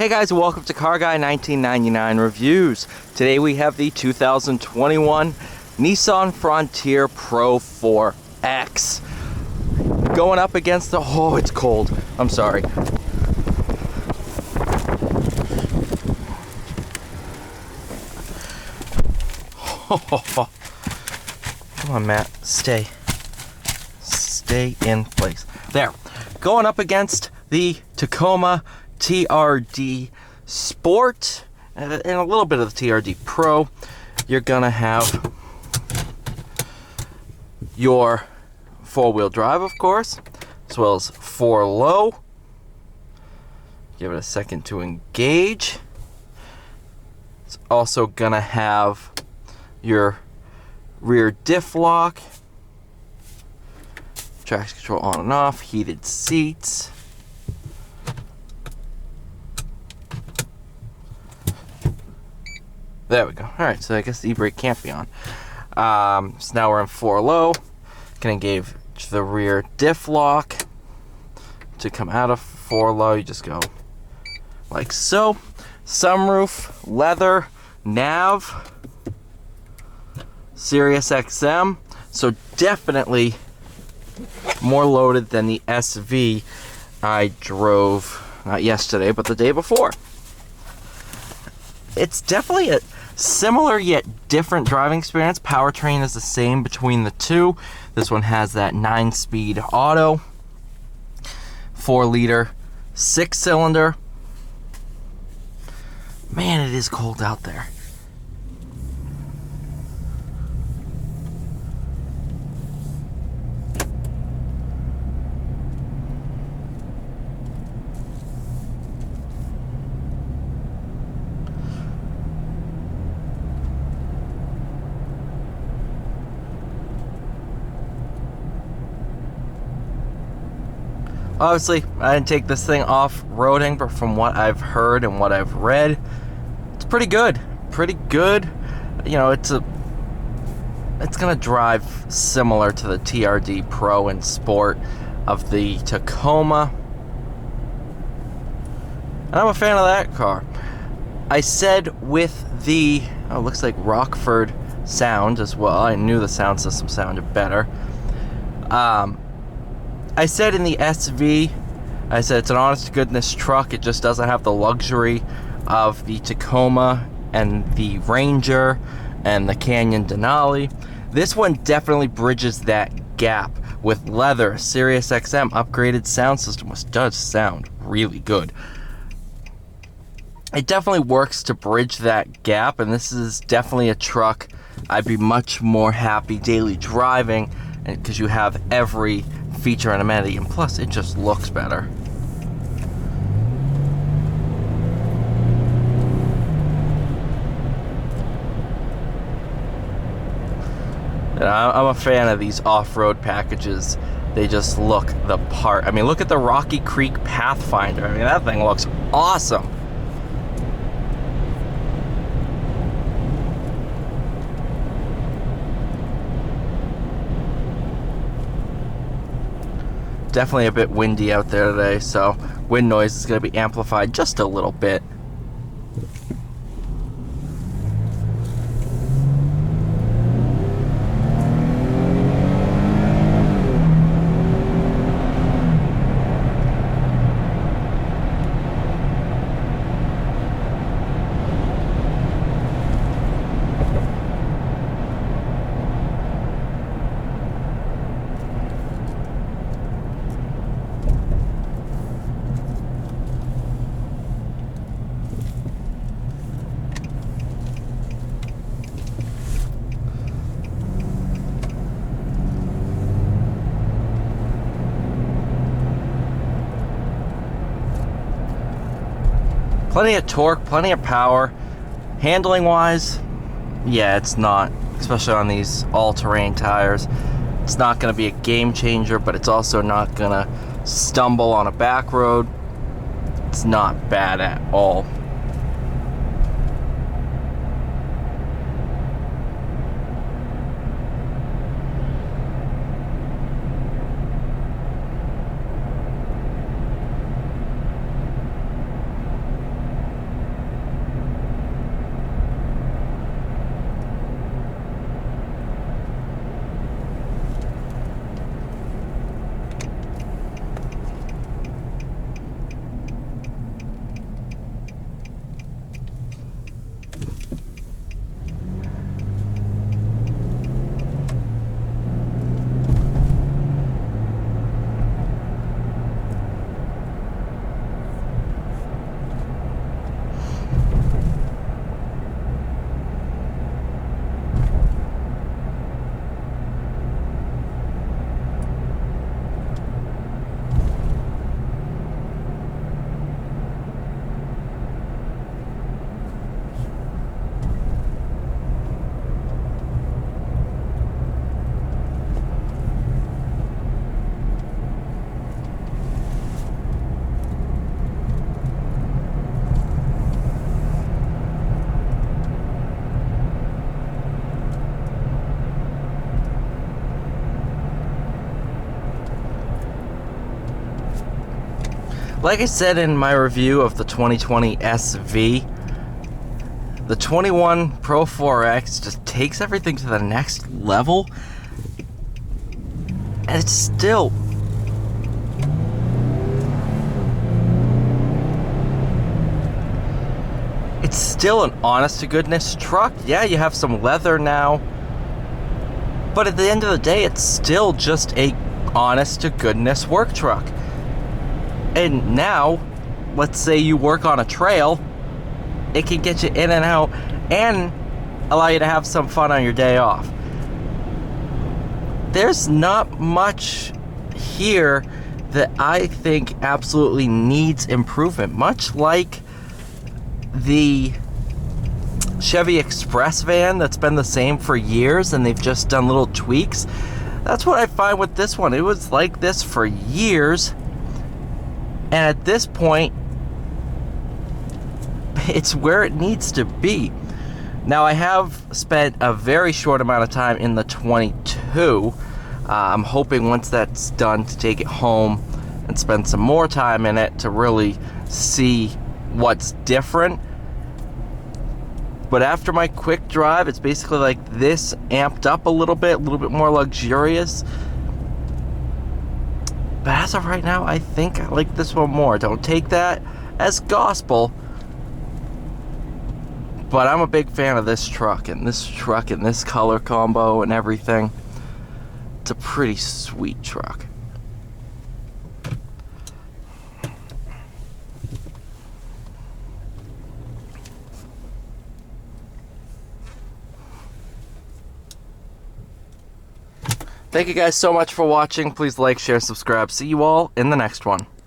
Hey guys, welcome to Car Guy 1999 Reviews. Today we have the 2021 Nissan Frontier Pro-4X. Going up against the... Oh, it's cold. I'm sorry. Come on, Matt. Stay in place. There. Going up against the Tacoma TRD Sport and a little bit of the TRD Pro. You're gonna have your four-wheel drive, of course, as well as 4-low. Give it a second to engage. It's also gonna have your rear diff lock, traction control on and off, heated seats. There we go. Alright, so I guess the e-brake can't be on. So now we're in 4-low. Gonna engage the rear diff lock. To come out of 4-low, you just go like so. Sunroof, leather, nav, Sirius XM. So definitely more loaded than the SV I drove, not yesterday, but the day before. It's definitely a similar yet different driving experience. Powertrain is the same between the two. This one has that 9-speed auto, 4-liter, 6-cylinder. Man, it is cold out there. Obviously, I didn't take this thing off-roading, but from what I've heard and what I've read, it's pretty good. Pretty good. You know, it's gonna drive similar to the TRD Pro and Sport of the Tacoma. And I'm a fan of that car. I said with the, looks like Rockford sound as well. I knew the sound system sounded better. I said in the SV, I said it's an honest-to-goodness truck. It just doesn't have the luxury of the Tacoma and the Ranger and the Canyon Denali. This one definitely bridges that gap with leather, Sirius XM, upgraded sound system, which does sound really good. It definitely works to bridge that gap, and this is definitely a truck I'd be much more happy daily driving, because you have every feature and amenity, and plus it just looks better. And I'm a fan of these off-road packages. They just look the part. I mean, look at the Rocky Creek Pathfinder. I mean, that thing looks awesome. Definitely a bit windy out there today, so wind noise is going to be amplified just a little bit. Plenty of torque, plenty of power. Handling wise, yeah, it's not, especially on these all-terrain tires. It's not going to be a game changer, but it's also not going to stumble on a back road. It's not bad at all. Like I said in my review of the 2020 SV, the 21 PRO-4X just takes everything to the next level, and it's still an honest-to-goodness truck. Yeah, you have some leather now, but at the end of the day, it's still just a honest-to-goodness work truck. And now, let's say you work on a trail, it can get you in and out and allow you to have some fun on your day off. There's not much here that I think absolutely needs improvement, much like the Chevy Express van that's been the same for years and they've just done little tweaks. That's what I find with this one. It was like this for years, and at this point it's where it needs to be. Now, I have spent a very short amount of time in the 22. I'm hoping once that's done to take it home and spend some more time in it to really see what's different. But after my quick drive, it's basically like this amped up a little bit more luxurious. But as of right now, I think I like this one more. Don't take that as gospel, but I'm a big fan of this truck and this color combo and everything. It's a pretty sweet truck. Thank you guys so much for watching. Please like, share, subscribe. See you all in the next one.